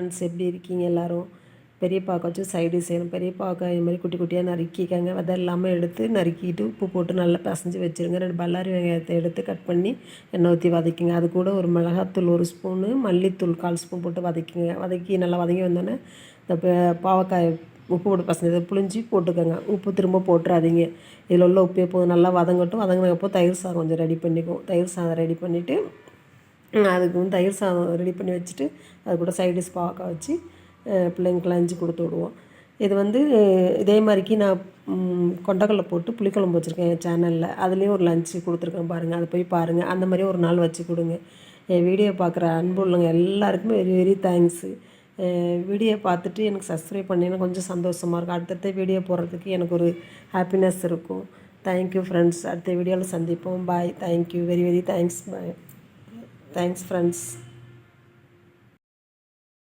Friends எப்படி இருக்கீங்க எல்லோரும்? பெரிய பாவக்காய் வச்சு சைடு செய்யணும். பெரிய பாவக்காய் இது மாதிரி குட்டி குட்டியாக நறுக்கிக்கங்க. விதை இல்லாமல் எடுத்து நறுக்கிட்டு உப்பு போட்டு நல்லா பிசைஞ்சு வச்சுருங்க. 2 பல்லாரி வெங்காயத்தை எடுத்து கட் பண்ணி எண்ணெய் ஊற்றி வதக்கிங்க. அது கூட ஒரு மிளகாத்தூள் 1 ஸ்பூனு, மல்லித்தூள் 1/4 ஸ்பூன் போட்டு வதக்கிங்க. வதக்கி நல்லா வதங்கி வந்தோடனே இந்த பாவக்காய் உப்பு போட்டு பசங்க புளிஞ்சி போட்டுக்கோங்க. உப்பு திரும்ப போட்டுறாதீங்க. இதில் உள்ள உப்பே போதும். நல்லா வதங்கட்டும். வதங்கினப்போ தயிர் சாதம் கொஞ்சம் ரெடி பண்ணிக்குவோம். தயிர் சாதம் ரெடி பண்ணிவிட்டு அதுக்கு வந்து தயிர் சாதம் ரெடி பண்ணி வச்சுட்டு அது கூட சைடிஷ் பாவக்காய் வச்சு பிள்ளைங்களுக்கு லஞ்சு கொடுத்து விடுவோம். இது வந்து இதே மாதிரிக்கு நான் கொண்டக்கடலை போட்டு புளிக்குழம்பு வச்சுருக்கேன் என் சேனலில். அதுலேயும் ஒரு லஞ்சு கொடுத்துருக்கேன் பாருங்கள். அதை போய் பாருங்கள். அந்த மாதிரி ஒரு நாள் வச்சு கொடுங்க. என் வீடியோ பார்க்குற அன்பு உள்ளவங்க எல்லாருக்குமே வெரி வெரி தேங்க்ஸு. வீடியோ பார்த்துட்டு எனக்கு சப்ஸ்கிரைப் பண்ணிங்கன்னா கொஞ்சம் சந்தோஷமாக இருக்கும். அடுத்தடுத்த வீடியோ போடுறதுக்கு எனக்கு ஒரு ஹாப்பினஸ் இருக்கும். Thank you friends. அடுத்த வீடியோவில் சந்திப்போம். Bye. Thank you. Very very thanks. Bye. Thanks friends.